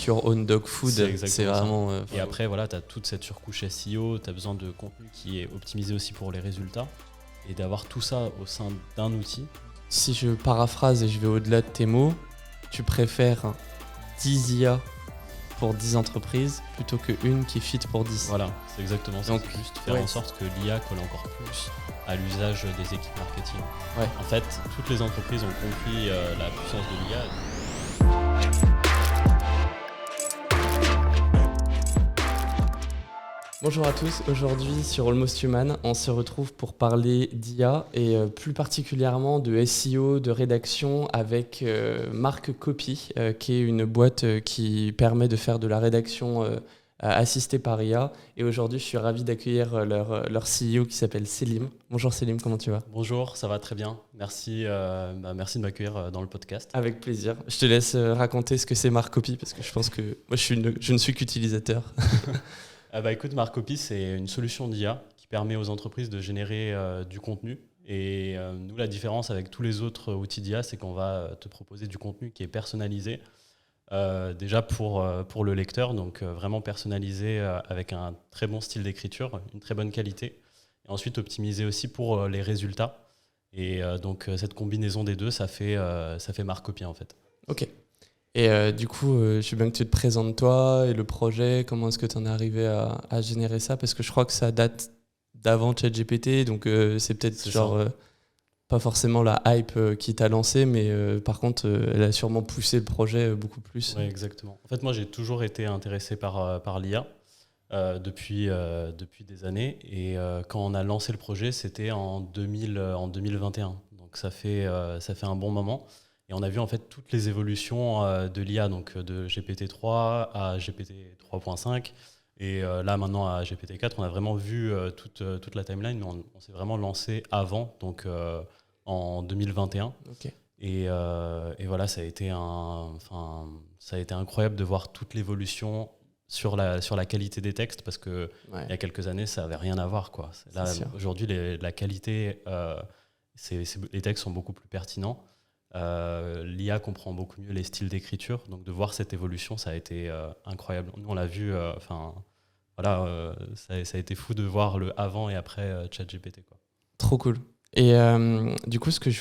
Eat Your Own Dog Food, c'est vraiment... Et après, voilà, tu as toute cette surcouche SEO, tu as besoin de contenu qui est optimisé aussi pour les résultats, et d'avoir tout ça au sein d'un outil. Si je paraphrase et je vais au-delà de tes mots, tu préfères 10 IA pour 10 entreprises plutôt qu'une qui fit pour 10. Voilà, c'est exactement ça. Donc, c'est juste faire en sorte que l'IA colle encore plus à l'usage des équipes marketing. Ouais. En fait, toutes les entreprises ont compris la puissance de l'IA. Bonjour à tous, aujourd'hui sur Almost Human, on se retrouve pour parler d'IA et plus particulièrement de SEO, de rédaction avec Mark Copy, qui est une boîte qui permet de faire de la rédaction assistée par IA. Et aujourd'hui, je suis ravi d'accueillir leur CEO qui s'appelle Selim. Bonjour Selim, comment tu vas ? Bonjour, ça va très bien. Merci de m'accueillir dans le podcast. Avec plaisir. Je te laisse raconter ce que c'est Mark Copy parce que je pense que moi je ne suis qu'utilisateur. Écoute, Mark Copy, c'est une solution d'IA qui permet aux entreprises de générer du contenu. Et nous, la différence avec tous les autres outils d'IA, c'est qu'on va te proposer du contenu qui est personnalisé. Déjà pour le lecteur, donc vraiment personnalisé avec un très bon style d'écriture, une très bonne qualité. Et ensuite optimisé aussi pour les résultats. Et donc cette combinaison des deux, ça fait Mark Copy en fait. Ok. Et du coup, je veux bien que tu te présentes toi et le projet, comment est-ce que tu en es arrivé à générer ça ? Parce que je crois que ça date d'avant ChatGPT, donc c'est peut-être pas forcément la hype qui t'a lancé, mais par contre, elle a sûrement poussé le projet beaucoup plus. Oui, exactement. En fait, moi, j'ai toujours été intéressé par l'IA depuis des années. Et quand on a lancé le projet, c'était en 2021. Donc ça fait un bon moment. Et on a vu en fait toutes les évolutions de l'IA, donc de GPT-3 à GPT-3.5 et là maintenant à GPT-4. On a vraiment vu toute la timeline, mais on s'est vraiment lancé avant, donc en 2021. Okay. Et voilà, ça a été incroyable de voir toute l'évolution sur la qualité des textes, parce que il y a quelques années, ça n'avait rien à voir, quoi. Là, aujourd'hui, la qualité, les textes sont beaucoup plus pertinents. L'IA comprend beaucoup mieux les styles d'écriture, donc de voir cette évolution, ça a été incroyable. Nous, on l'a vu, ça a été fou de voir le avant et après ChatGPT, quoi. Trop cool. Et du coup, ce que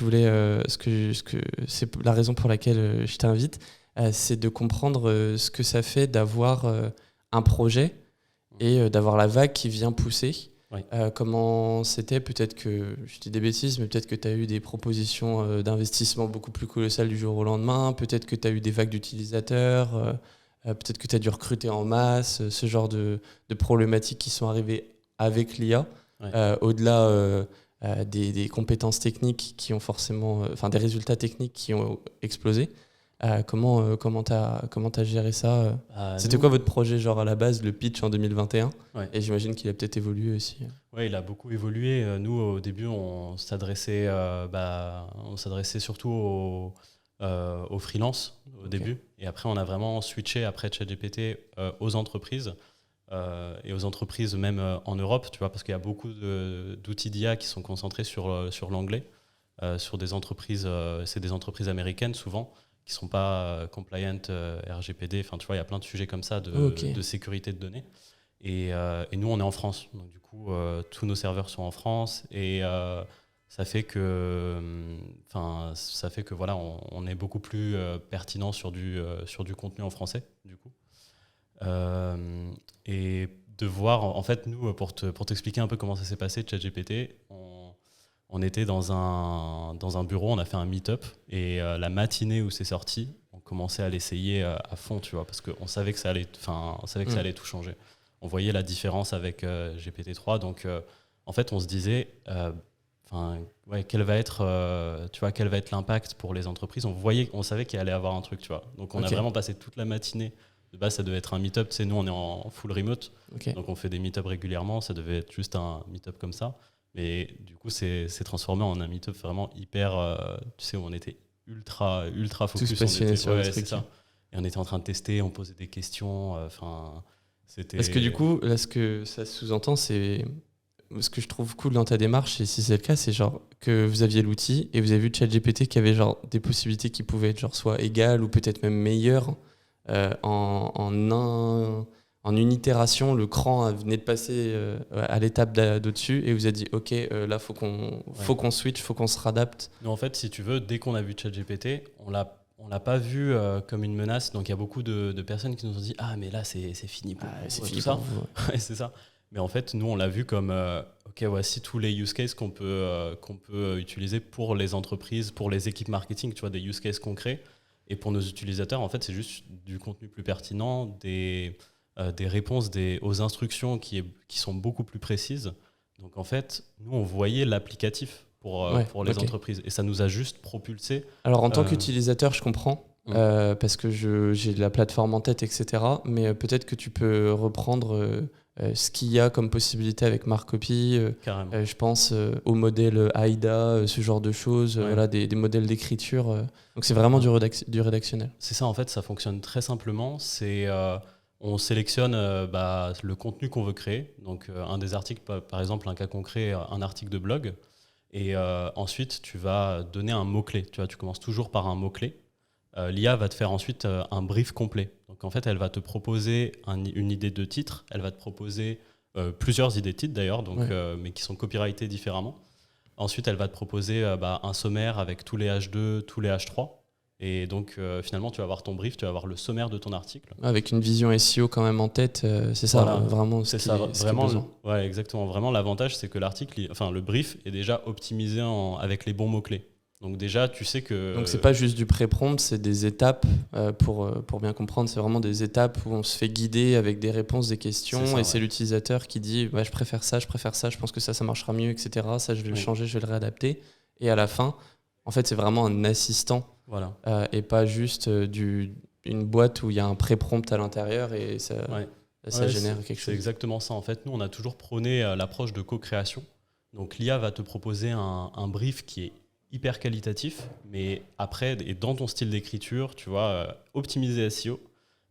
c'est la raison pour laquelle je t'invite, c'est de comprendre ce que ça fait d'avoir un projet et d'avoir la vague qui vient pousser. Oui. Comment c'était ? Peut-être que je dis des bêtises, mais peut-être que tu as eu des propositions d'investissement beaucoup plus colossales du jour au lendemain, peut-être que tu as eu des vagues d'utilisateurs, peut-être que tu as dû recruter en masse, ce genre de problématiques qui sont arrivées avec l'IA, au-delà des compétences techniques qui ont forcément, des résultats techniques qui ont explosé. Comment t'as géré ça ? C'était quoi votre projet, genre à la base, le pitch en 2021 ? Et j'imagine qu'il a peut-être évolué aussi. Oui, il a beaucoup évolué. Nous, au début, on s'adressait surtout aux freelances au début. Et après, on a vraiment switché après ChatGPT aux entreprises. Et aux entreprises même en Europe, tu vois, parce qu'il y a beaucoup d'outils d'IA qui sont concentrés sur l'anglais, sur des entreprises, c'est des entreprises américaines souvent, qui ne sont pas compliant RGPD, enfin tu vois, il y a plein de sujets comme ça de sécurité de données. Et nous, on est en France, donc du coup, tous nos serveurs sont en France, et ça fait que voilà, on est beaucoup plus pertinent sur du contenu en français, du coup. Et de voir, en fait, nous, pour t'expliquer un peu comment ça s'est passé, ChatGPT, on était dans un bureau, on a fait un meet-up, et la matinée où c'est sorti, on commençait à l'essayer à fond, tu vois, parce qu'on savait que ça allait tout changer. On voyait la différence avec GPT-3, donc en fait, on se disait, quel va être l'impact pour les entreprises. On savait qu'il allait avoir un truc, tu vois. Donc on a vraiment passé toute la matinée. De base, ça devait être un meet-up. Tu sais, nous, on est en full remote. Donc, on fait des meet-up régulièrement. Ça devait être juste un meet-up comme ça. Mais du coup, c'est transformé en un meet-up vraiment hyper... tu sais, où on était ultra focus. Tous passionnés sur le truc. C'est ça. Et on était en train de tester, on posait des questions. C'était... Parce que du coup, là, ce que ça sous-entend, c'est... Ce que je trouve cool dans ta démarche, et si c'est le cas, c'est genre que vous aviez l'outil et vous avez vu ChatGPT qui avait genre des possibilités qui pouvaient être genre soit égales ou peut-être même meilleures en une itération, le cran venait de passer à l'étape d'au-dessus et vous a dit ok, là faut qu'on switch, faut qu'on se réadapte. Nous, en fait, si tu veux, dès qu'on a vu ChatGPT, on l'a pas vu comme une menace. Donc il y a beaucoup de personnes qui nous ont dit ah mais là c'est fini pour C'est vous, fini tout pour ça. vous, ouais. Ouais, c'est ça. Mais en fait, nous on l'a vu comme ok, voici tous les use cases qu'on peut utiliser pour les entreprises, pour les équipes marketing, tu vois, des use cases concrets. Et pour nos utilisateurs, en fait, c'est juste du contenu plus pertinent, des réponses aux instructions qui sont beaucoup plus précises. Donc en fait, nous on voyait l'applicatif pour les entreprises et ça nous a juste propulsé. Alors en tant qu'utilisateur, je comprends parce que j'ai la plateforme en tête, etc. Mais peut-être que tu peux reprendre ce qu'il y a comme possibilité avec Marcopy. Je pense au modèle AIDA, ce genre de choses, voilà, des modèles d'écriture. Donc c'est vraiment du rédactionnel. C'est ça, en fait, ça fonctionne très simplement. On sélectionne le contenu qu'on veut créer. Donc un des articles, par exemple, un cas concret, un article de blog. Et ensuite, tu vas donner un mot-clé. Tu vois, tu commences toujours par un mot-clé. L'IA va te faire ensuite un brief complet. Donc en fait, elle va te proposer une idée de titre. Elle va te proposer plusieurs idées de titre d'ailleurs, mais qui sont copyrightées différemment. Ensuite, elle va te proposer un sommaire avec tous les H2, tous les H3. Et donc finalement, tu vas avoir ton brief, tu vas avoir le sommaire de ton article. Avec une vision SEO quand même en tête, c'est ça, voilà, vraiment. C'est ça, vraiment. Ouais, exactement. Vraiment, l'avantage, c'est que le brief est déjà optimisé avec les bons mots-clés. Donc déjà, tu sais que... Donc c'est pas juste du pré-prompt, c'est des étapes, pour bien comprendre, c'est vraiment des étapes où on se fait guider avec des réponses, des questions, et c'est l'utilisateur qui dit je préfère ça, je pense que ça marchera mieux, etc. Ça, je vais le changer, je vais le réadapter. Et à la fin, en fait, c'est vraiment un assistant, et pas juste une boîte où il y a un pré-prompt à l'intérieur et ça génère quelque chose. C'est exactement ça. En fait, nous, on a toujours prôné l'approche de co-création. Donc l'IA va te proposer un brief qui est hyper qualitatif, mais après, et dans ton style d'écriture, tu vois, optimiser SEO.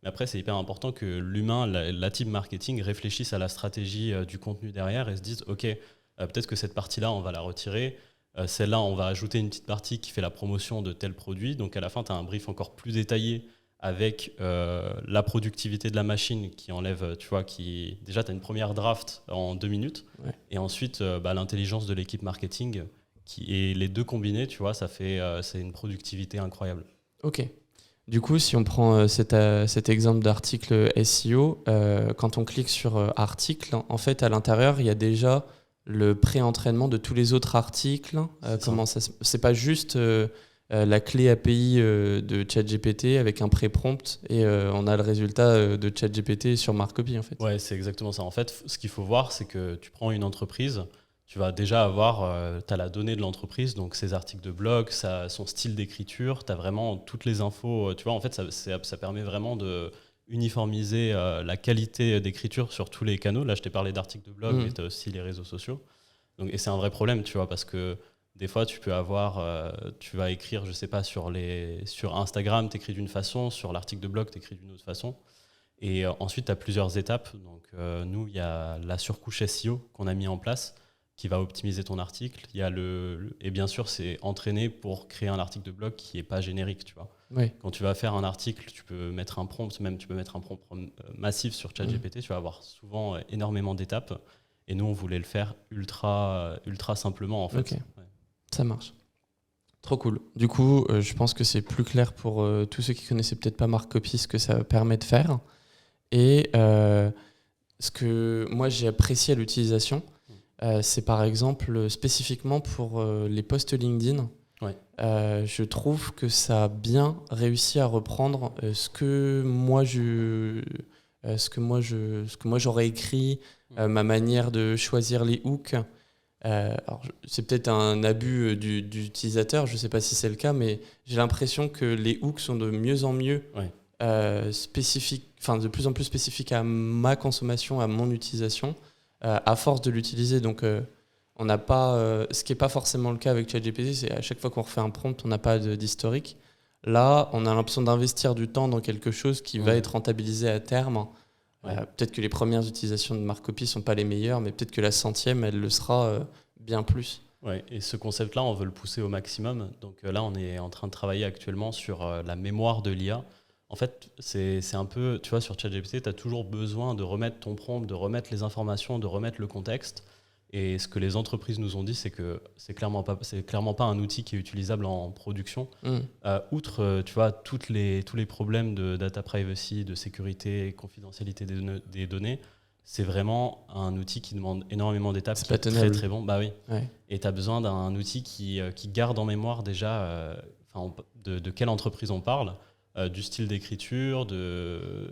Mais après, c'est hyper important que l'humain, la team marketing, réfléchisse à la stratégie du contenu derrière et se dise, OK, peut-être que cette partie-là, on va la retirer. Celle-là, on va ajouter une petite partie qui fait la promotion de tel produit. Donc à la fin, tu as un brief encore plus détaillé avec la productivité de la machine qui enlève, tu vois, déjà, tu as une première draft en 2 minutes. Ouais. Et ensuite, l'intelligence de l'équipe marketing et les deux combinés, tu vois, c'est une productivité incroyable. Ok. Du coup, si on prend cet exemple d'article SEO, quand on clique sur article, en fait, à l'intérieur, il y a déjà le pré-entraînement de tous les autres articles. C'est pas juste la clé API de ChatGPT avec un pré-prompt et on a le résultat de ChatGPT sur Marcopy, en fait. Ouais, c'est exactement ça. En fait, ce qu'il faut voir, c'est que tu prends une entreprise, tu vas déjà avoir, tu as la donnée de l'entreprise, donc ses articles de blog, son style d'écriture, tu as vraiment toutes les infos. Tu vois, en fait, ça permet vraiment de uniformiser la qualité d'écriture sur tous les canaux. Là, je t'ai parlé d'articles de blog, mais tu as aussi les réseaux sociaux. Et c'est un vrai problème, tu vois, parce que des fois, tu vas écrire, je sais pas, sur Instagram, tu écris d'une façon, sur l'article de blog, tu écris d'une autre façon. Et ensuite, tu as plusieurs étapes. Donc, nous, il y a la surcouche SEO qu'on a mis en place, qui va optimiser ton article. Il y a et bien sûr, c'est entraîné pour créer un article de blog qui n'est pas générique, tu vois. Oui. Quand tu vas faire un article, tu peux mettre un prompt, massif sur ChatGPT, tu vas avoir souvent énormément d'étapes. Et nous, on voulait le faire ultra simplement, en fait. Okay. Ouais. Ça marche. Trop cool. Du coup, je pense que c'est plus clair pour tous ceux qui connaissaient peut-être pas Marcopy, ce que ça permet de faire. Et ce que moi, j'ai apprécié à l'utilisation, c'est par exemple spécifiquement pour les posts LinkedIn. Ouais. Je trouve que ça a bien réussi à reprendre ce que moi j'aurais écrit, ma manière de choisir les hooks. Alors, c'est peut-être un abus d'utilisateur, je ne sais pas si c'est le cas, mais j'ai l'impression que les hooks sont de mieux en mieux spécifiques, enfin de plus en plus spécifiques à ma consommation, à mon utilisation. À force de l'utiliser, donc on n'a pas, ce qui n'est pas forcément le cas avec ChatGPT, c'est à chaque fois qu'on refait un prompt, on n'a pas d'historique. Là, on a l'impression d'investir du temps dans quelque chose qui va être rentabilisé à terme. Peut-être que les premières utilisations de Marcopy ne sont pas les meilleures, mais peut-être que la 100e, elle le sera bien plus. Ouais, et ce concept-là, on veut le pousser au maximum. Donc là, on est en train de travailler actuellement sur la mémoire de l'IA. En fait, c'est un peu, tu vois, sur ChatGPT, tu as toujours besoin de remettre ton prompt, de remettre les informations, de remettre le contexte. Et ce que les entreprises nous ont dit, c'est que c'est clairement pas un outil qui est utilisable en production. Outre, tu vois, tous les problèmes de data privacy, de sécurité et confidentialité des données, c'est vraiment un outil qui demande énormément d'étapes, qui est très très bon. Bah oui. Ouais. Et tu as besoin d'un outil qui garde en mémoire déjà de quelle entreprise on parle, du style d'écriture, de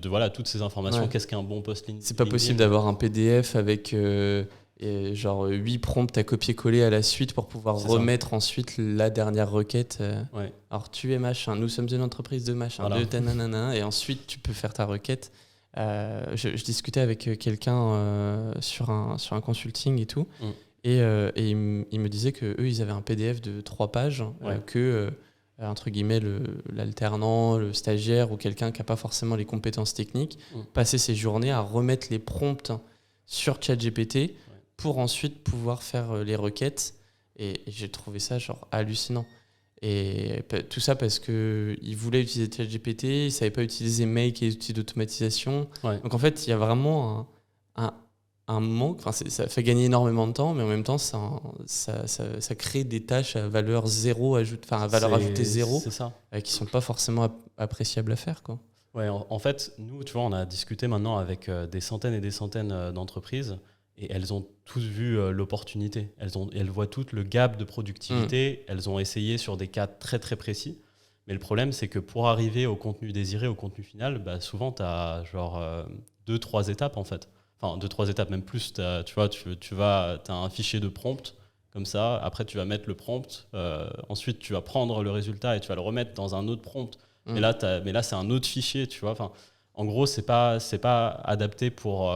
voilà, toutes ces informations. Ouais. Qu'est-ce qu'un bon post LinkedIn? C'est pas possible d'avoir un PDF avec genre 8 prompts à copier-coller à la suite pour pouvoir remettre ensuite la dernière requête. Ouais. Alors tu es machin, nous sommes une entreprise de machin, Voilà. de tananana, et ensuite tu peux faire ta requête. Je discutais avec quelqu'un sur un consulting et tout, et il me disait qu'eux, ils avaient un PDF de 3 pages, entre guillemets, l'alternant, le stagiaire ou quelqu'un qui n'a pas forcément les compétences techniques, passait ses journées à remettre les prompts sur ChatGPT pour ensuite pouvoir faire les requêtes. Et j'ai trouvé ça genre hallucinant. Et tout ça parce qu'ils voulaient utiliser ChatGPT, ils ne savaient pas utiliser Make et les outils d'automatisation. Ouais. Donc en fait, il y a vraiment un manque. Enfin, ça fait gagner énormément de temps, mais en même temps, ça crée des tâches à valeur zéro, à valeur ajoutée zéro, c'est ça. Qui ne sont pas forcément appréciables à faire, quoi. Ouais, en fait, nous, tu vois, on a discuté maintenant avec des centaines et des centaines d'entreprises. Et elles ont toutes vu l'opportunité. Elles voient toutes le gap de productivité. Elles ont essayé sur des cas très très précis. Mais le problème, c'est que pour arriver au contenu désiré, au contenu final, bah, souvent, tu as genre 2-3 étapes en fait. Enfin, 2-3 étapes, même plus. Tu vois, tu as un fichier de prompt comme ça. Après, tu vas mettre le prompt. Ensuite, tu vas prendre le résultat et tu vas le remettre dans un autre prompt. Mais là, c'est un autre fichier, tu vois. Enfin, en gros, c'est pas adapté pour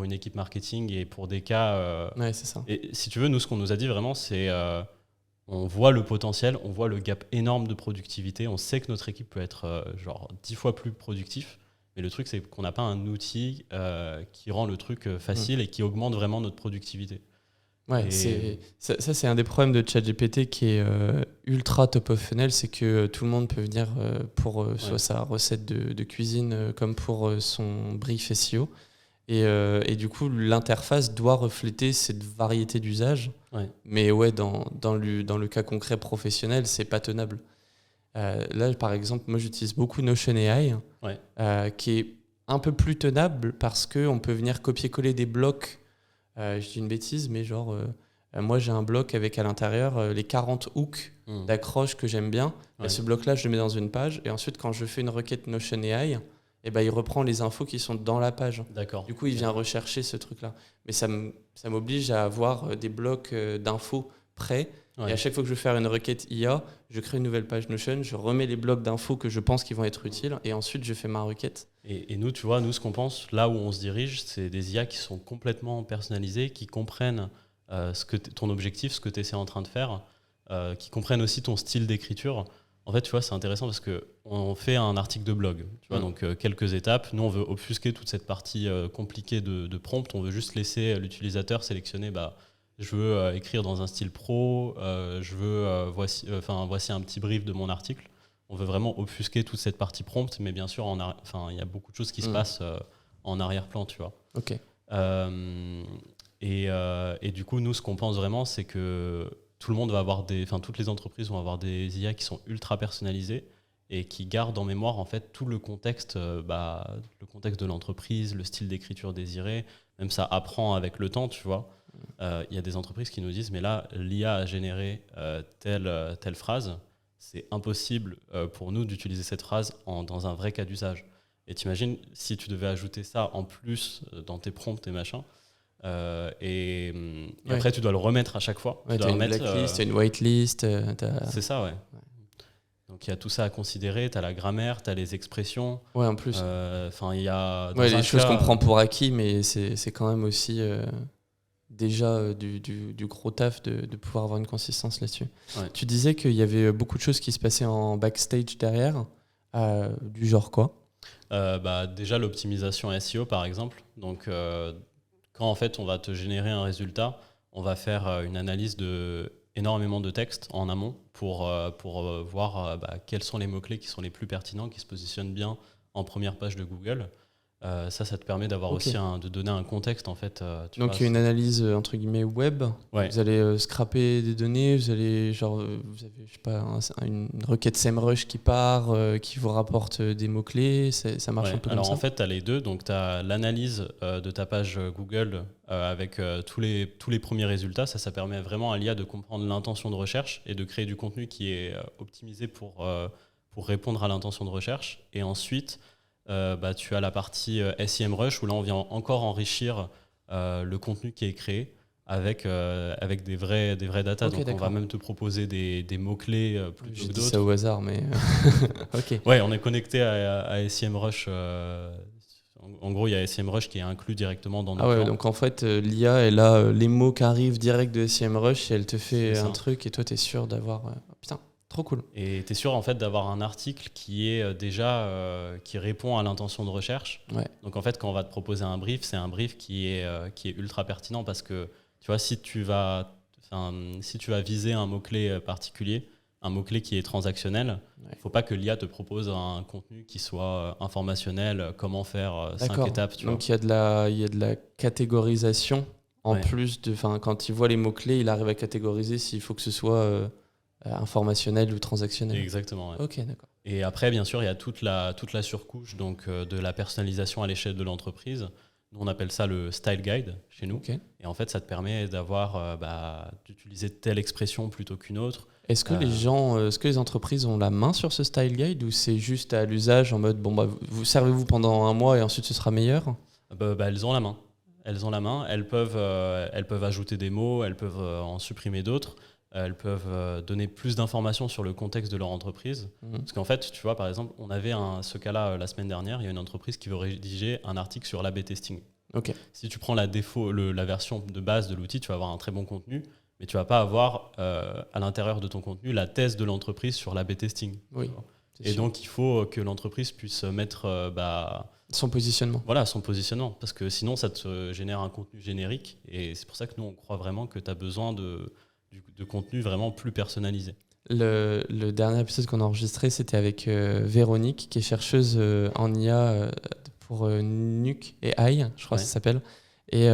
une équipe marketing et pour des cas. Ouais, c'est ça. Et si tu veux, nous, ce qu'on nous a dit vraiment, c'est on voit le potentiel, on voit le gap énorme de productivité. On sait que notre équipe peut être genre 10 fois plus productif. Mais le truc, c'est qu'on n'a pas un outil qui rend le truc facile et qui augmente vraiment notre productivité. Ouais, ça c'est un des problèmes de ChatGPT qui est ultra top of funnel, c'est que tout le monde peut venir pour soit sa recette de cuisine comme pour son brief SEO. Et du coup, l'interface doit refléter cette variété d'usages. Ouais. Mais ouais, dans le cas concret professionnel, c'est pas tenable. Là, par exemple, moi j'utilise beaucoup Notion AI, qui est un peu plus tenable parce qu'on peut venir copier-coller des blocs. Je dis une bêtise, mais genre, moi j'ai un bloc avec à l'intérieur les 40 hooks d'accroche que j'aime bien. Ouais. Ce bloc-là, je le mets dans une page. Et ensuite, quand je fais une requête Notion AI, il reprend les infos qui sont dans la page. D'accord. Du coup, il vient rechercher ce truc-là. Mais ça m'oblige à avoir des blocs d'infos prêts. Ouais. Et à chaque fois que je veux faire une requête IA, je crée une nouvelle page Notion, je remets les blocs d'infos que je pense qu'ils vont être utiles, et ensuite je fais ma requête. Et nous, tu vois, ce qu'on pense, là où on se dirige, c'est des IA qui sont complètement personnalisées, qui comprennent ton objectif, ce que tu essaies en train de faire, qui comprennent aussi ton style d'écriture. En fait, tu vois, c'est intéressant parce qu'on fait un article de blog, tu vois, donc quelques étapes. Nous, on veut obfusquer toute cette partie compliquée de prompt. On veut juste laisser l'utilisateur sélectionner... je veux écrire dans un style pro, je veux voici un petit brief de mon article. On veut vraiment obfusquer toute cette partie prompt, mais bien sûr, il y a beaucoup de choses qui se passent en arrière-plan, tu vois. Ok. Et du coup, nous, ce qu'on pense vraiment, c'est que tout le monde va avoir toutes les entreprises vont avoir des IA qui sont ultra personnalisées et qui gardent en mémoire en fait tout le contexte de l'entreprise, le style d'écriture désiré. Même ça apprend avec le temps, tu vois. Il y a des entreprises qui nous disent mais là l'IA a généré telle phrase, c'est impossible pour nous d'utiliser cette phrase dans un vrai cas d'usage. Et t'imagines si tu devais ajouter ça en plus dans tes prompts et machin, et après tu dois le remettre à chaque fois. Ouais, tu as une blacklist, tu as une whitelist. C'est ça, ouais. Donc il y a tout ça à considérer, tu as la grammaire, tu as les expressions. Ouais, en plus. Il y a les choses qu'on prend pour acquis, mais c'est quand même aussi déjà du gros taf de pouvoir avoir une consistance là-dessus. Ouais. Tu disais qu'il y avait beaucoup de choses qui se passaient en backstage derrière, du genre quoi ? Déjà l'optimisation SEO par exemple. Donc quand en fait on va te générer un résultat, on va faire une analyse de énormément de texte en amont pour voir quels sont les mots-clés qui sont les plus pertinents, qui se positionnent bien en première page de Google. Ça te permet d'avoir aussi de donner un contexte en fait. Donc il y a une analyse entre guillemets web. Ouais. Vous allez scraper des données, vous avez je sais pas une requête SEMrush qui part, qui vous rapporte des mots clés. Ça marche un peu comme ça. Alors en fait, tu as les deux. Donc tu as l'analyse de ta page Google avec tous les premiers résultats. Ça permet vraiment à l'IA de comprendre l'intention de recherche et de créer du contenu qui est optimisé pour répondre à l'intention de recherche. Et ensuite tu as la partie SEMrush où là on vient encore enrichir le contenu qui est créé avec des vrais data. Okay, donc d'accord. on va même te proposer des mots-clés plutôt que d'autres. J'ai dit ça au hasard, mais ok. Ouais, on est connecté à SEMrush. En gros, il y a SEMrush qui est inclus directement dans nos plans. Donc en fait, l'IA, elle a les mots qui arrivent direct de SEMrush et elle te fait un truc et toi, tu es sûr d'avoir... Putain, trop cool. Et tu es sûr en fait d'avoir un article qui est déjà qui répond à l'intention de recherche. Ouais. Donc en fait, quand on va te proposer un brief, c'est un brief qui est ultra pertinent parce que tu vois, si tu vas viser un mot-clé particulier, un mot-clé qui est transactionnel, il ne faut pas que l'IA te propose un contenu qui soit informationnel, comment faire 5 étapes. Donc il y a de la catégorisation en plus de... Quand il voit les mots-clés, il arrive à catégoriser s'il faut que ce soit... informationnel ou transactionnel. Exactement. Ouais. Ok, d'accord. Et après, bien sûr, il y a toute la surcouche donc, de la personnalisation à l'échelle de l'entreprise. Nous, on appelle ça le style guide chez nous. Okay. Et en fait, ça te permet d'utiliser telle expression plutôt qu'une autre. Est-ce que les entreprises ont la main sur ce style guide ou c'est juste à l'usage en mode vous servez-vous pendant un mois et ensuite ce sera meilleur? Elles ont la main. Elles peuvent ajouter des mots, elles peuvent en supprimer d'autres. Elles peuvent donner plus d'informations sur le contexte de leur entreprise. Parce qu'en fait, tu vois, par exemple, on avait ce cas-là la semaine dernière, il y a une entreprise qui veut rédiger un article sur l'A/B testing. Okay. Si tu prends la version de base de l'outil, tu vas avoir un très bon contenu, mais tu ne vas pas avoir à l'intérieur de ton contenu la thèse de l'entreprise sur l'A/B testing. Oui, et sûr. Donc, il faut que l'entreprise puisse mettre... son positionnement. Voilà, son positionnement. Parce que sinon, ça te génère un contenu générique. Et c'est pour ça que nous, on croit vraiment que tu as besoin de contenu vraiment plus personnalisé. Le dernier épisode qu'on a enregistré, c'était avec Véronique, qui est chercheuse en IA pour Nuke et AI, je crois que ça s'appelle. Et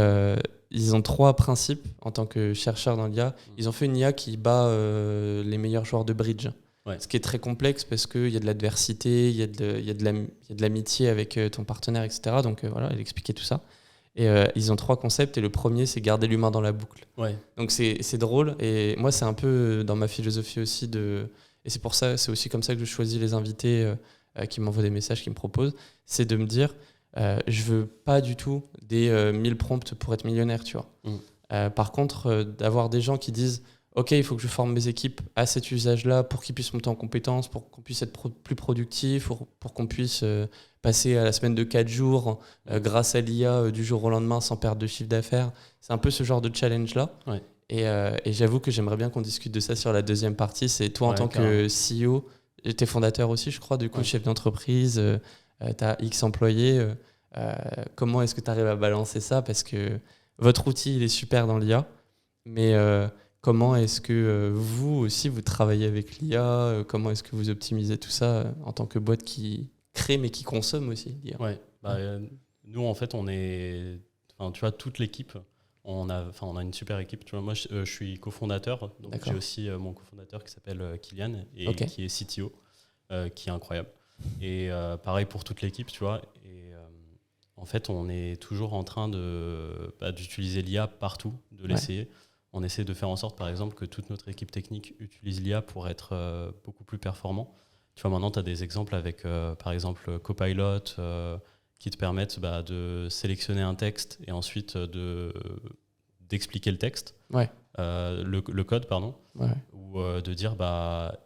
ils ont 3 principes en tant que chercheurs dans l'IA. Ils ont fait une IA qui bat les meilleurs joueurs de bridge. Ouais. Ce qui est très complexe parce qu'il y a de l'adversité, il y a de l'amitié avec ton partenaire, etc. Donc voilà, elle expliquait tout ça. Et ils ont 3 concepts et le premier c'est garder l'humain dans la boucle. Ouais. Donc c'est drôle et moi c'est un peu dans ma philosophie aussi et c'est pour ça, c'est aussi comme ça que je choisis les invités qui m'envoient des messages, qui me proposent, c'est de me dire je veux pas du tout des 1000 prompts pour être millionnaire, tu vois. Par contre d'avoir des gens qui disent ok, il faut que je forme mes équipes à cet usage-là pour qu'ils puissent monter en compétences, pour qu'on puisse être plus productif, pour qu'on puisse passer à la semaine de 4 jours grâce à l'IA du jour au lendemain sans perdre de chiffre d'affaires. C'est un peu ce genre de challenge-là. Ouais. Et j'avoue que j'aimerais bien qu'on discute de ça sur la deuxième partie. C'est toi en tant que CEO, t'es fondateur aussi, je crois, du coup, chef d'entreprise, t'as X employés. Comment est-ce que tu arrives à balancer ça? Parce que votre outil, il est super dans l'IA, mais... comment est-ce que vous aussi, vous travaillez avec l'IA? Comment est-ce que vous optimisez tout ça en tant que boîte qui crée mais qui consomme aussi l'IA? Ouais, nous, en fait, on est... tu vois, toute l'équipe, on a une super équipe. Tu vois, moi, je suis cofondateur. Donc j'ai aussi mon cofondateur qui s'appelle Kylian et qui est CTO, qui est incroyable. Et pareil pour toute l'équipe, tu vois. Et en fait, on est toujours en train d'utiliser l'IA partout, de l'essayer. On essaie de faire en sorte, par exemple, que toute notre équipe technique utilise l'IA pour être beaucoup plus performant. Tu vois, maintenant, tu as des exemples avec, par exemple, Copilot, qui te permettent de sélectionner un texte et ensuite d'expliquer le texte, le code, pardon, ou de dire,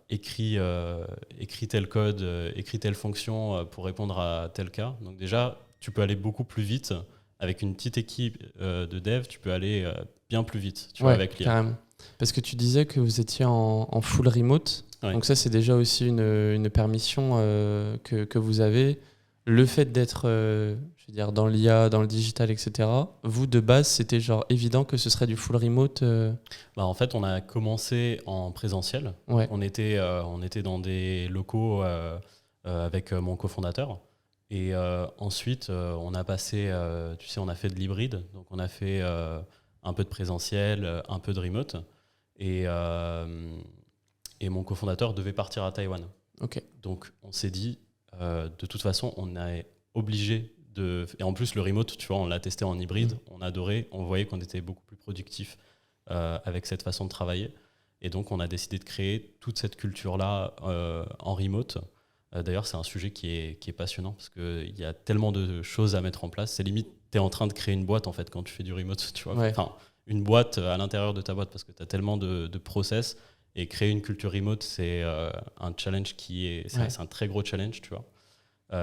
écris tel code, écris telle fonction pour répondre à tel cas. Donc déjà, tu peux aller beaucoup plus vite. Avec une petite équipe de dev, tu peux aller bien plus vite avec l'IA. Carrément. Parce que tu disais que vous étiez en full remote. Ouais. Donc ça, c'est déjà aussi une permission que vous avez. le fait d'être je veux dire, dans l'IA, dans le digital, etc., vous, de base, c'était genre évident que ce serait du full remote En fait, on a commencé en présentiel. Ouais, On était dans des locaux avec mon cofondateur. Et ensuite, on a passé, tu sais, on a fait de l'hybride. Donc, on a fait un peu de présentiel, un peu de remote. Et, euh, et mon cofondateur devait partir à Taïwan. ok. Donc, on s'est dit, de toute façon, on est obligé de. Et en plus, le remote, tu vois, on l'a testé en hybride, on adorait, on voyait qu'on était beaucoup plus productif avec cette façon de travailler. Et donc, on a décidé de créer toute cette culture-là en remote. D'ailleurs, c'est un sujet qui est passionnant parce qu'il y a tellement de choses à mettre en place. C'est limite, tu es en train de créer une boîte en fait quand tu fais du remote, tu vois. Ouais. Enfin, une boîte à l'intérieur de ta boîte parce que tu as tellement de process. Et créer une culture remote, c'est un challenge c'est un très gros challenge, tu vois.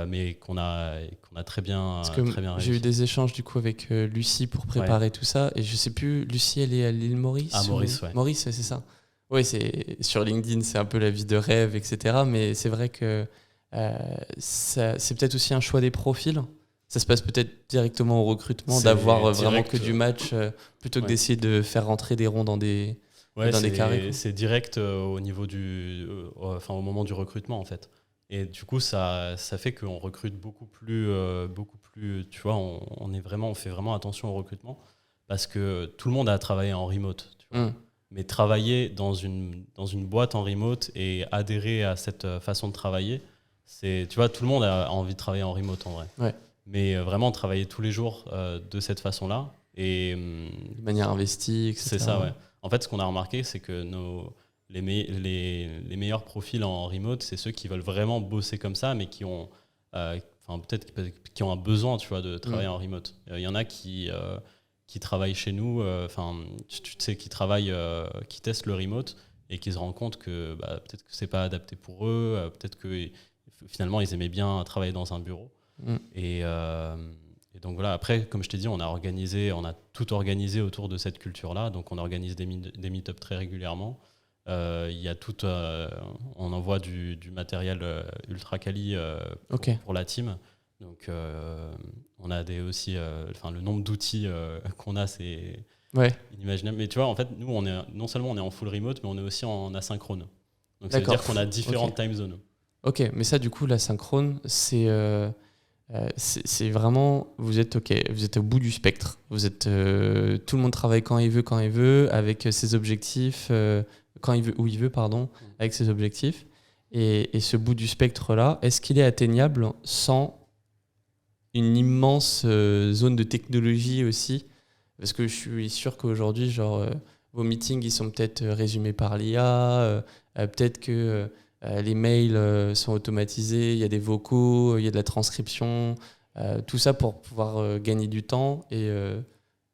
Mais qu'on a très bien Parce que réussi. j'ai eu des échanges du coup avec Lucie pour préparer tout ça. Et je sais plus, Lucie, elle est à l'île Maurice À Maurice, ouais. Maurice, c'est ça. Oui, c'est sur LinkedIn, c'est un peu la vie de rêve, etc. Mais c'est vrai que c'est peut-être aussi un choix des profils. Ça se passe peut-être directement au recrutement, d'avoir vraiment que du match plutôt que d'essayer de faire rentrer des ronds dans des carrés. Quoi. C'est direct au niveau au moment du recrutement en fait. Et du coup, ça fait qu'on recrute beaucoup plus, tu vois, on fait vraiment attention au recrutement parce que tout le monde a travaillé en remote, tu vois. Mais travailler dans une boîte en remote et adhérer à cette façon de travailler, tu vois, tout le monde a envie de travailler en remote en vrai. Ouais. Mais vraiment travailler tous les jours de cette façon-là. Et, de manière investie, etc. C'est ça, ouais. En fait, ce qu'on a remarqué, c'est que les meilleurs profils en remote, c'est ceux qui veulent vraiment bosser comme ça, mais qui ont peut-être qui ont un besoin, tu vois, de travailler en remote. Il y en a qui travaillent chez nous, tu sais, qui testent le remote et qui se rendent compte que peut-être que c'est pas adapté pour eux, peut-être que finalement ils aimaient bien travailler dans un bureau. Et donc voilà, après, comme je t'ai dit, on a tout organisé autour de cette culture-là. Donc on organise des meet-up très régulièrement. Il y a on envoie du matériel ultra quali pour la team. Donc on a aussi, le nombre d'outils qu'on a, c'est inimaginable. Mais tu vois, en fait, nous, non seulement on est en full remote, mais on est aussi en asynchrone. Donc ça veut dire qu'on a différentes time zones. Ok, mais ça, du coup, l'asynchrone, c'est vraiment, vous êtes au bout du spectre. Vous êtes, tout le monde travaille quand il veut, avec ses objectifs, quand il veut, où il veut, pardon, avec ses objectifs. Et ce bout du spectre-là, est-ce qu'il est atteignable sans une immense zone de technologie aussi? Parce que je suis sûr qu'aujourd'hui, vos meetings, ils sont peut-être résumés par l'IA, peut-être que les mails sont automatisés, il y a des vocaux, il y a de la transcription, tout ça pour pouvoir gagner du temps et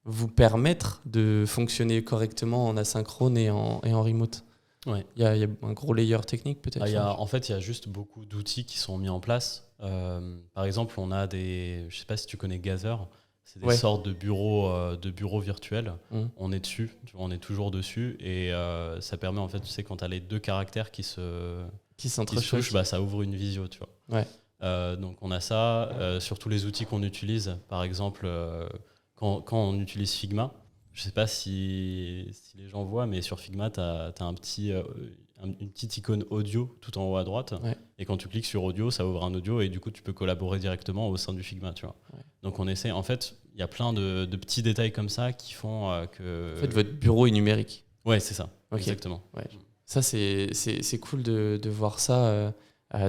vous permettre de fonctionner correctement en asynchrone et en remote. Ouais. Il y a un gros layer technique peut-être. En fait, il y a juste beaucoup d'outils qui sont mis en place. Par exemple, on a je sais pas si tu connais Gather. C'est des sortes de bureaux virtuels. On est dessus, on est toujours dessus. Et ça permet, en fait, tu sais, quand tu as les deux caractères qui se touchent, ça ouvre une visio, tu vois. Ouais. Donc on a ça. Sur tous les outils qu'on utilise, par exemple, quand on utilise Figma, je ne sais pas si les gens voient, mais sur Figma, tu as une petite icône audio tout en haut à droite. Ouais. Et quand tu cliques sur audio, ça ouvre un audio et du coup, tu peux collaborer directement au sein du Figma. Tu vois. Ouais. Donc on essaie. En fait, il y a plein de petits détails comme ça qui font que. En fait, votre bureau est numérique. Ouais, c'est ça. Okay. Exactement. Ouais. Ça, c'est cool de voir ça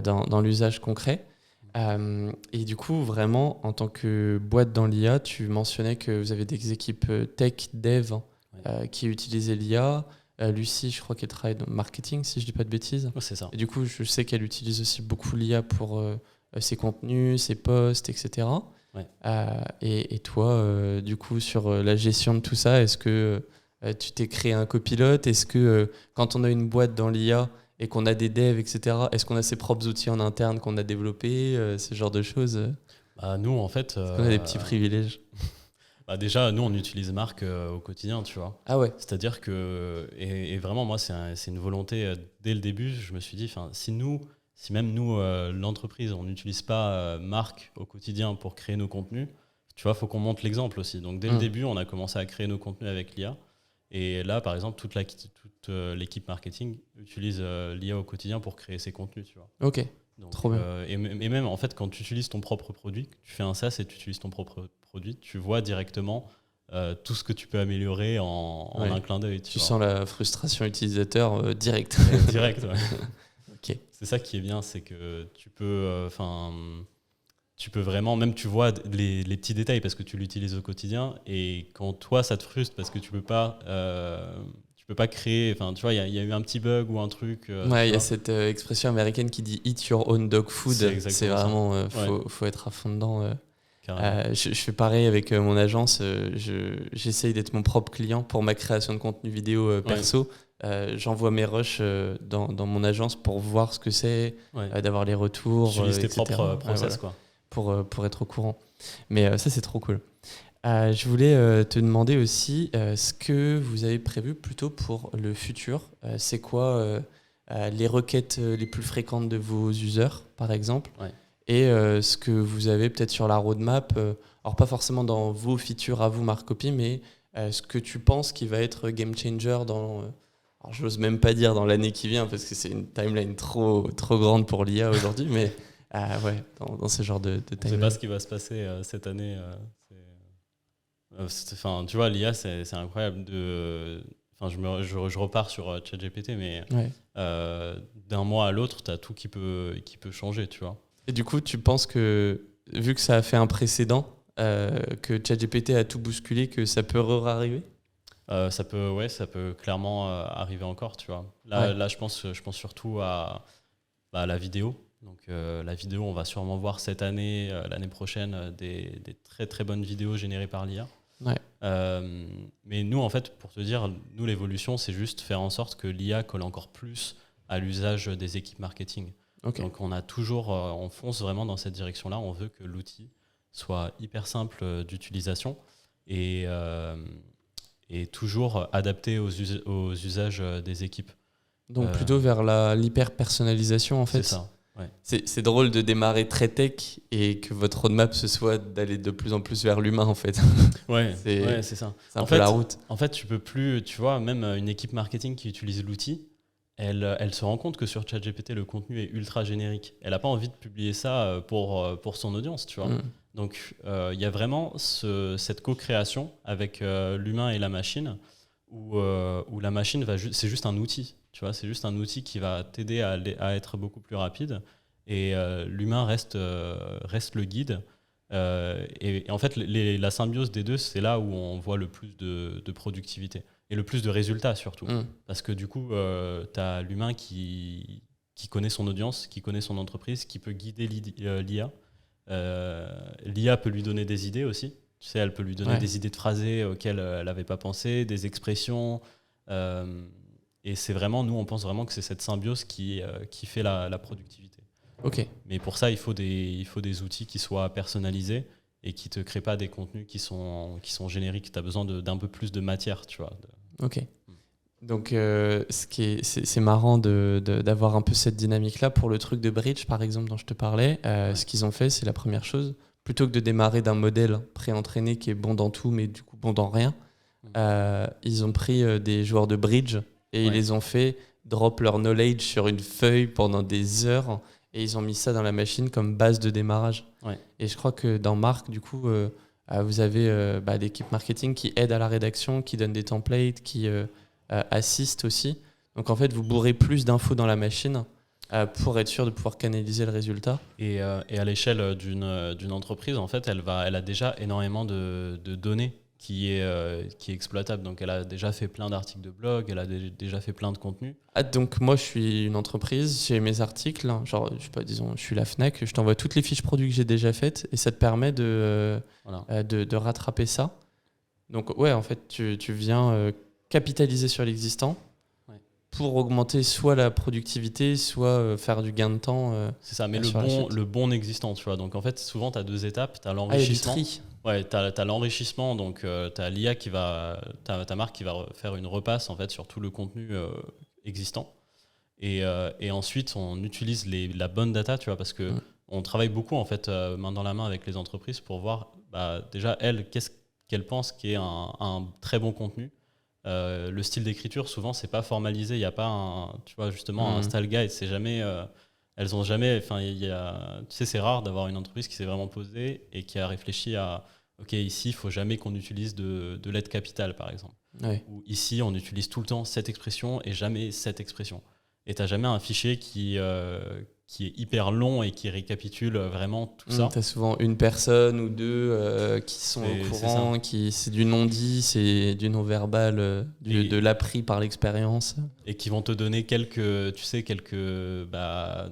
dans l'usage concret. Et du coup, vraiment, en tant que boîte dans l'IA, tu mentionnais que vous avez des équipes tech, dev qui utilisaient l'IA. Lucie, je crois qu'elle travaille dans le marketing, si je ne dis pas de bêtises. Ouais, c'est ça. Et du coup, je sais qu'elle utilise aussi beaucoup l'IA pour ses contenus, ses posts, etc. Ouais. Et toi, du coup, sur la gestion de tout ça, est-ce que tu t'es créé un copilote? Est-ce que quand on a une boîte dans l'IA et qu'on a des devs, etc., est-ce qu'on a ses propres outils en interne qu'on a développés, ce genre de choses? Nous, en fait... Est-ce qu'on a des petits privilèges? Déjà, nous, on utilise Marc au quotidien, tu vois. Ah ouais. C'est-à-dire que... Et vraiment, moi, c'est une volonté, dès le début, je me suis dit, si nous, si même nous, l'entreprise, on n'utilise pas Marc au quotidien pour créer nos contenus, tu vois, il faut qu'on montre l'exemple aussi. Donc dès le début, on a commencé à créer nos contenus avec l'IA. Et là, par exemple, toute l'équipe marketing utilise l'IA au quotidien pour créer ses contenus, tu vois. Ok, Donc, trop bien. Et même, en fait, quand tu utilises ton propre produit, tu fais un SaaS et tu utilises ton propre produit, tu vois directement tout ce que tu peux améliorer en un clin d'œil. Tu sens la frustration utilisateur direct. Direct, ouais. Ok. C'est ça qui est bien, c'est que tu peux vraiment, même tu vois les petits détails parce que tu l'utilises au quotidien, et quand toi ça te frustre parce que tu peux pas créer, enfin tu vois, il y a eu un petit bug ou un truc. Ouais, il y a cette expression américaine qui dit eat your own dog food. C'est vraiment, faut être à fond dedans. Je fais pareil avec mon agence. J'essaye d'être mon propre client pour ma création de contenu vidéo perso. J'envoie mes rushs dans mon agence pour voir ce que c'est, d'avoir les retours. Tu utilises tes etc. propres process, voilà, quoi. pour être au courant. Mais ça, c'est trop cool. Je voulais te demander aussi ce que vous avez prévu plutôt pour le futur. C'est quoi les requêtes les plus fréquentes de vos users, par exemple, et ce que vous avez peut-être sur la roadmap, alors pas forcément dans vos features à vous, Marc-Copy, mais ce que tu penses qui va être game changer dans... alors j'ose même pas dire dans l'année qui vient, parce que c'est une timeline trop grande pour l'IA aujourd'hui, mais dans ce genre de timeline. Je sais pas ce qui va se passer cette année. Enfin, tu vois, l'IA, c'est incroyable. Je repars sur ChatGPT, mais d'un mois à l'autre, tu as tout qui peut changer, tu vois. Et du coup, tu penses que, vu que ça a fait un précédent, que ChatGPT a tout bousculé, que ça peut arriver ? Ça peut clairement arriver encore, tu vois. Là, je pense surtout à la vidéo. Donc la vidéo, on va sûrement voir cette année, l'année prochaine, des très très bonnes vidéos générées par l'IA. Mais nous, en fait, pour te dire, nous, l'évolution, c'est juste faire en sorte que l'IA colle encore plus à l'usage des équipes marketing. Donc on fonce vraiment dans cette direction-là. On veut que l'outil soit hyper simple d'utilisation et toujours adapté aux usages des équipes. Donc plutôt vers l'hyper-personnalisation, en fait. C'est ça. Ouais. C'est drôle de démarrer très tech et que votre roadmap ce soit d'aller de plus en plus vers l'humain, en fait. C'est ça. C'est un peu la route. En fait, tu peux plus, tu vois, même une équipe marketing qui utilise l'outil, elle se rend compte que sur ChatGPT, le contenu est ultra générique. Elle n'a pas envie de publier ça pour son audience, tu vois. Donc, il y a vraiment cette co-création avec l'humain et la machine où la machine c'est juste un outil. Tu vois, c'est juste un outil qui va t'aider à être beaucoup plus rapide, et l'humain reste le guide. Et en fait, la symbiose des deux, c'est là où on voit le plus de productivité et le plus de résultats surtout. Parce que du coup, tu as l'humain qui connaît son audience, qui connaît son entreprise, qui peut guider l'IA. L'IA peut lui donner des idées aussi. Tu sais, elle peut lui donner des idées de phrasés auxquelles elle n'avait pas pensé, des expressions. Et c'est vraiment, nous, on pense vraiment que c'est cette symbiose qui fait la productivité. Mais pour ça, il faut des outils qui soient personnalisés et qui ne te créent pas des contenus qui sont génériques. Tu as besoin d'un peu plus de matière, tu vois. Donc, c'est marrant d'avoir un peu cette dynamique-là. Pour le truc de Bridge, par exemple, dont je te parlais, ce qu'ils ont fait, c'est la première chose. Plutôt que de démarrer d'un modèle pré-entraîné qui est bon dans tout, mais du coup bon dans rien, ils ont pris des joueurs de Bridge et ils les ont fait drop leur knowledge sur une feuille pendant des heures, et ils ont mis ça dans la machine comme base de démarrage. Et je crois que dans Marc, du coup, vous avez l'équipe marketing qui aide à la rédaction, qui donne des templates, qui assiste aussi. Donc en fait, vous bourrez plus d'infos dans la machine pour être sûr de pouvoir canaliser le résultat. Et à l'échelle d'une entreprise, en fait, elle a déjà énormément de données qui est exploitable. Donc elle a déjà fait plein d'articles de blog, elle a déjà fait plein de contenus. Donc moi je suis une entreprise, j'ai mes articles, genre je sais pas, disons je suis la Fnac, je t'envoie toutes les fiches produits que j'ai déjà faites, et ça te permet de rattraper ça. Donc en fait tu viens capitaliser sur l'existant pour augmenter soit la productivité, soit faire du gain de temps. C'est ça, mais le bon existant, tu vois. Donc en fait souvent tu as deux étapes, tu as l'enrichissement. T'as l'enrichissement, donc t'as l'IA ta marque qui va faire une repasse en fait sur tout le contenu existant, Et ensuite, on utilise la bonne data, tu vois, parce que on travaille beaucoup en fait main dans la main avec les entreprises pour voir déjà elles qu'est-ce qu'elles pensent qui est un très bon contenu. Le style d'écriture, souvent, c'est pas formalisé. Il n'y a pas tu vois, justement, un style guide. C'est jamais, elles ont jamais. Enfin, tu sais, c'est rare d'avoir une entreprise qui s'est vraiment posée et qui a réfléchi à, ok, ici, il faut jamais qu'on utilise de l'aide capitale, par exemple. Ouais. Ou ici, on utilise tout le temps cette expression et jamais cette expression. Et t'as jamais un fichier qui est hyper long et qui récapitule vraiment tout ça. Tu as souvent une personne ou deux qui sont au courant, c'est du non-dit, c'est du non-verbal, de l'appris par l'expérience. Et qui vont te donner quelques...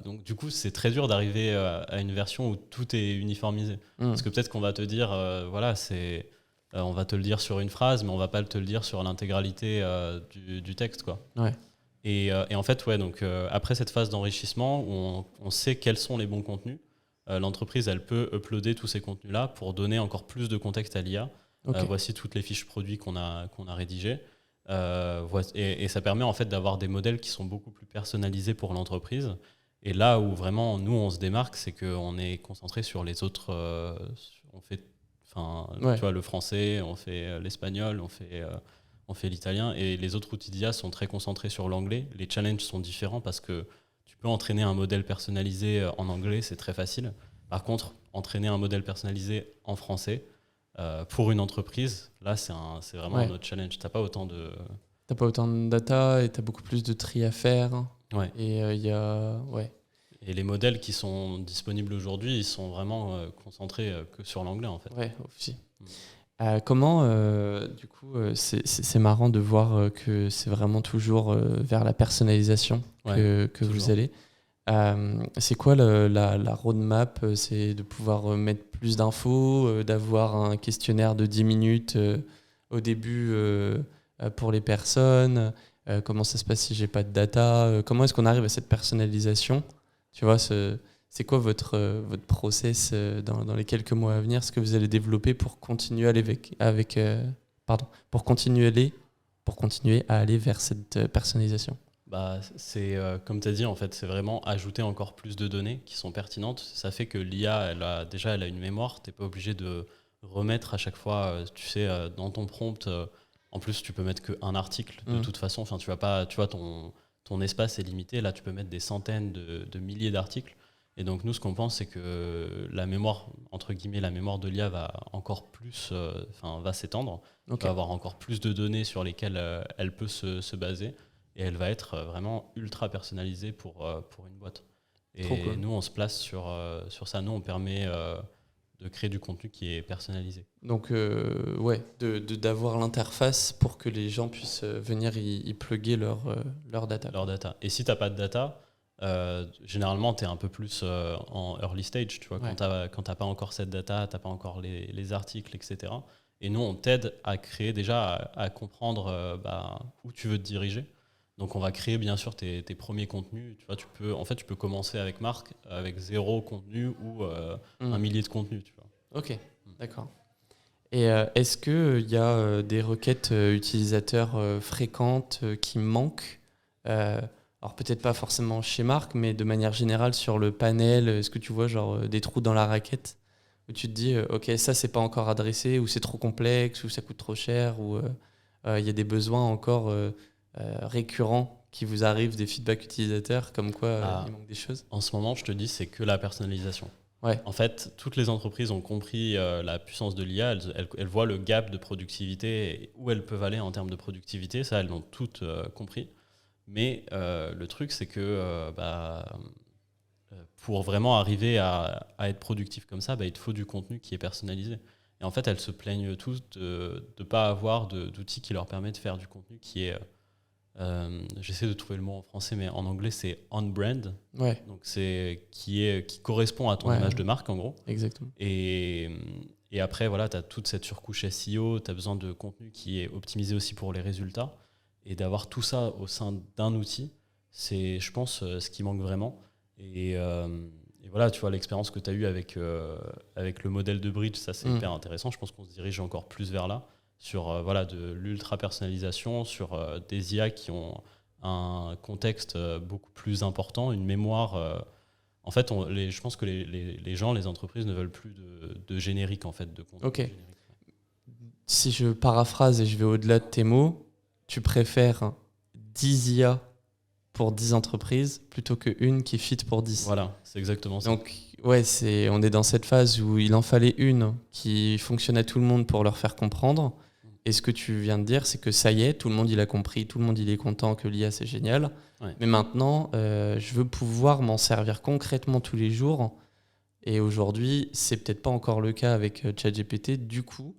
donc du coup, c'est très dur d'arriver à une version où tout est uniformisé. Parce que peut-être qu'on va te dire, on va te le dire sur une phrase, mais on va pas te le dire sur l'intégralité du texte, quoi. Ouais. Et en fait, donc, après cette phase d'enrichissement, où on sait quels sont les bons contenus, l'entreprise, elle peut uploader tous ces contenus-là pour donner encore plus de contexte à l'IA. Okay. Voici toutes les fiches produits qu'on a rédigées. Et ça permet en fait d'avoir des modèles qui sont beaucoup plus personnalisés pour l'entreprise. Et là où vraiment, nous, on se démarque, c'est qu'on est concentré sur les autres... on fait, tu vois, le français, on fait l'espagnol, on fait l'italien, et les autres outils d'IA sont très concentrés sur l'anglais. Les challenges sont différents parce que tu peux entraîner un modèle personnalisé en anglais, c'est très facile. Par contre, entraîner un modèle personnalisé en français, pour une entreprise, là, c'est vraiment un autre challenge. T'as pas autant de data et t'as beaucoup plus de tri à faire. Ouais. Et Et les modèles qui sont disponibles aujourd'hui, ils sont vraiment concentrés que sur l'anglais, en fait. Ouais, aussi. Comment, du coup, c'est marrant de voir que c'est vraiment toujours vers la personnalisation que vous allez. C'est quoi la roadmap? C'est de pouvoir mettre plus d'infos, d'avoir un questionnaire de 10 minutes au début pour les personnes. Comment ça se passe si j'ai pas de data? Comment est-ce qu'on arrive à cette personnalisation? Tu vois, c'est quoi votre process dans les quelques mois à venir, ce que vous allez développer pour continuer pour continuer à aller vers cette personnalisation? C'est comme tu as dit, en fait, c'est vraiment ajouter encore plus de données qui sont pertinentes. Ça fait que l'IA, elle a une mémoire. Tu n'es pas obligé de remettre à chaque fois, tu sais, dans ton prompt. En plus, tu peux mettre qu'un article de toute façon. Enfin, tu vois, ton espace est limité. Là, tu peux mettre des centaines de milliers d'articles. Et donc, nous, ce qu'on pense, c'est que la mémoire, entre guillemets, la mémoire de l'IA va encore plus, va s'étendre. Okay. Elle va avoir encore plus de données sur lesquelles elle peut se baser. Et elle va être vraiment ultra personnalisée pour une boîte. Et cool. Nous, on se place sur ça. Nous, on permet de créer du contenu qui est personnalisé. Donc, d'avoir l'interface pour que les gens puissent venir y plugger leur data. Leur data. Et si tu n'as pas de data, généralement, tu es un peu plus en early stage. Tu vois, quand tu n'as pas encore cette data, tu n'as pas encore les articles, etc. Et nous, on t'aide à créer déjà, à comprendre où tu veux te diriger. Donc on va créer bien sûr tes premiers contenus. Tu vois, tu peux commencer avec Marc avec 0 contenu ou 1 millier de contenus. Tu vois. Ok, d'accord. Et est-ce qu'il y a des requêtes utilisateurs fréquentes qui manquent alors peut-être pas forcément chez Marc, mais de manière générale sur le panel, est-ce que tu vois genre des trous dans la raquette où tu te dis ok, ça c'est pas encore adressé, ou c'est trop complexe, ou ça coûte trop cher, ou il y a des besoins encore récurrents qui vous arrivent, des feedbacks utilisateurs, comme quoi il manque des choses? En ce moment, je te dis, c'est que la personnalisation. Ouais. En fait, toutes les entreprises ont compris la puissance de l'IA, elles voient le gap de productivité, où elles peuvent aller en termes de productivité, ça elles l'ont toutes compris. Mais le truc, c'est que pour vraiment arriver à être productif comme ça, il te faut du contenu qui est personnalisé. Et en fait, elles se plaignent tous de ne pas avoir d'outils qui leur permettent de faire du contenu qui est... j'essaie de trouver le mot en français, mais en anglais, c'est on-brand. Ouais. Donc, qui correspond à ton image de marque, en gros. Exactement. Et après, voilà, tu as toute cette surcouche SEO, tu as besoin de contenu qui est optimisé aussi pour les résultats. Et d'avoir tout ça au sein d'un outil, c'est, je pense, ce qui manque vraiment. Et voilà, tu vois, l'expérience que tu as eue avec le modèle de Bridge, ça c'est hyper intéressant. Je pense qu'on se dirige encore plus vers là, sur de l'ultra personnalisation, sur des IA qui ont un contexte beaucoup plus important, une mémoire. En fait, je pense que les gens, les entreprises ne veulent plus de générique, en fait, de contenu générique. Si je paraphrase et je vais au-delà de tes mots, tu préfères 10 IA pour 10 entreprises plutôt qu'une qui fit pour 10. Voilà, c'est exactement ça. Donc, ouais, on est dans cette phase où il en fallait une qui fonctionne à tout le monde pour leur faire comprendre. Et ce que tu viens de dire, c'est que ça y est, tout le monde il a compris, tout le monde il est content que l'IA c'est génial. Ouais. Mais maintenant, je veux pouvoir m'en servir concrètement tous les jours. Et aujourd'hui, c'est peut-être pas encore le cas avec ChatGPT. Du coup,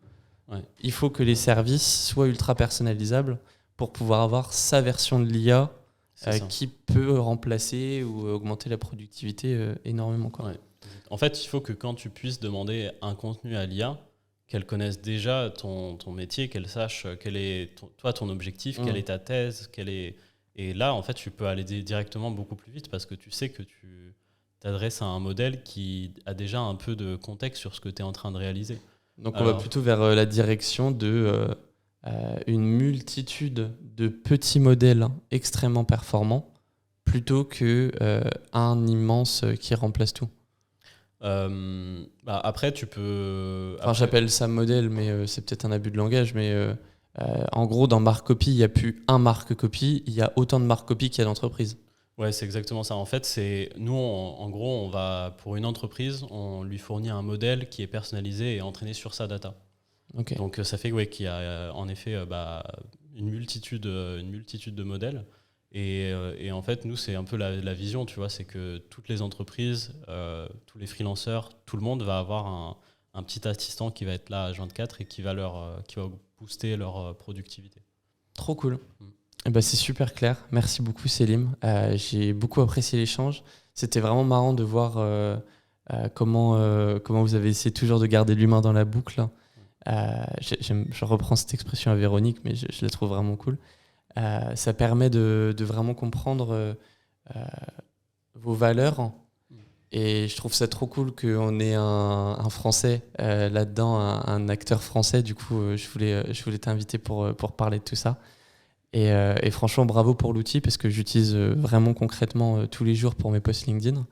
il faut que les services soient ultra personnalisables pour pouvoir avoir sa version de l'IA qui peut remplacer ou augmenter la productivité énormément. Quoi. Ouais. En fait, il faut que quand tu puisses demander un contenu à l'IA, qu'elle connaisse déjà ton métier, qu'elle sache quel est ton objectif, quelle est ta thèse, et là, en fait, tu peux aller directement beaucoup plus vite parce que tu sais que tu t'adresses à un modèle qui a déjà un peu de contexte sur ce que tu es en train de réaliser. Donc on va plutôt vers la direction de une multitude de petits modèles extrêmement performants plutôt qu'un immense qui remplace tout. Après, tu peux... Enfin, j'appelle ça modèle, mais c'est peut-être un abus de langage, mais en gros, dans Marc Copy, il n'y a plus un Marc Copy, il y a autant de Marc Copy qu'il y a d'entreprises. Ouais, c'est exactement ça. En fait, nous, en gros, pour une entreprise, on lui fournit un modèle qui est personnalisé et entraîné sur sa data. Okay. Donc, ça fait qu'il y a en effet une multitude de modèles. Et en fait, nous, c'est un peu la vision, tu vois, c'est que toutes les entreprises, tous les freelanceurs, tout le monde va avoir un petit assistant qui va être là H24 et qui va booster leur productivité. Trop cool. Eh ben, c'est super clair. Merci beaucoup, Selim. J'ai beaucoup apprécié l'échange. C'était vraiment marrant de voir comment vous avez essayé toujours de garder l'humain dans la boucle. Je reprends cette expression à Véronique, mais je la trouve vraiment cool. Ça permet de vraiment comprendre vos valeurs. Et je trouve ça trop cool qu'on ait un Français là-dedans, un acteur français. Du coup, je voulais t'inviter pour parler de tout ça. Et franchement, bravo pour l'outil parce que j'utilise vraiment concrètement tous les jours pour mes posts LinkedIn.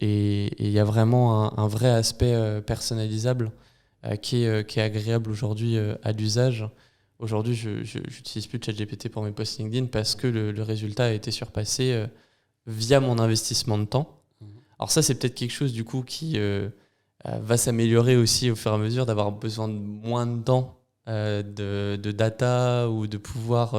Et il y a vraiment un vrai aspect personnalisable qui est agréable aujourd'hui à l'usage. Aujourd'hui, je n'utilise plus ChatGPT pour mes posts LinkedIn parce que le résultat a été surpassé via mon investissement de temps. Alors ça, c'est peut-être quelque chose du coup qui va s'améliorer aussi au fur et à mesure, d'avoir besoin de moins de temps de data ou de pouvoir,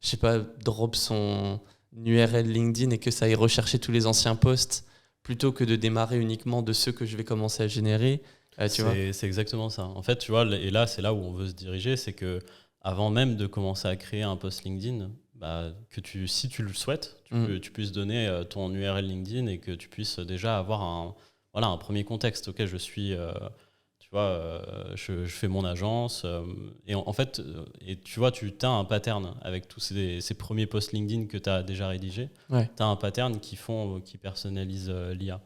je sais pas, drop son URL LinkedIn et que ça aille rechercher tous les anciens posts plutôt que de démarrer uniquement de ceux que je vais commencer à générer. C'est exactement ça. En fait, tu vois, et là, c'est là où on veut se diriger, c'est que avant même de commencer à créer un post LinkedIn, si tu le souhaites, tu puisses donner ton URL LinkedIn et que tu puisses déjà avoir un premier contexte. Ok, je suis, je fais mon agence et en fait, et tu vois, tu as un pattern avec tous ces premiers posts LinkedIn que tu as déjà rédigés. Ouais. Tu as un pattern qui personnalise l'IA.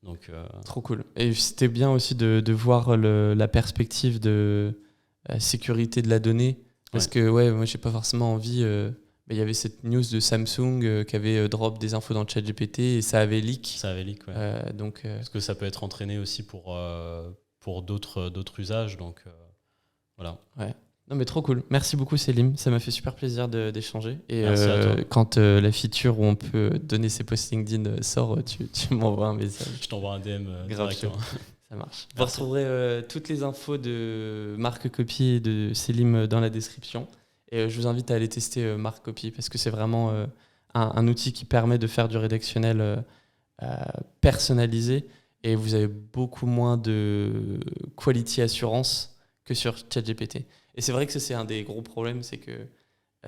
Donc, trop cool. Et c'était bien aussi de voir la perspective de sécurité de la donnée. Parce que moi, j'ai pas forcément envie. Il y avait cette news de Samsung qui avait drop des infos dans le ChatGPT et ça avait leak. Ouais. Parce que ça peut être entraîné aussi pour d'autres usages. Donc, voilà. Ouais. Non, mais trop cool. Merci beaucoup, Selim. Ça m'a fait super plaisir d'échanger. Et merci à toi. Quand la feature où on peut donner ses posts LinkedIn sort, tu m'envoies un message. Je t'envoie un DM directement. Ça marche. Vous retrouverez toutes les infos de Marc Copy et de Selim dans la description. Et je vous invite à aller tester Marc Copy parce que c'est vraiment un outil qui permet de faire du rédactionnel personnalisé et vous avez beaucoup moins de quality assurance que sur ChatGPT. Et c'est vrai que ça, c'est un des gros problèmes, c'est que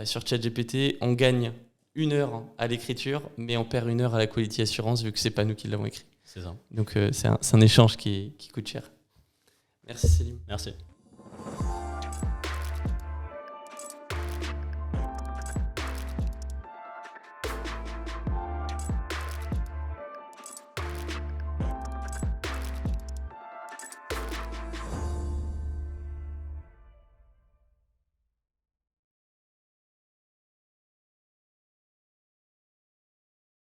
sur ChatGPT, on gagne 1 heure à l'écriture, mais on perd 1 heure à la quality assurance vu que c'est pas nous qui l'avons écrit. C'est ça. Donc c'est un échange qui coûte cher. Merci Selim. Merci.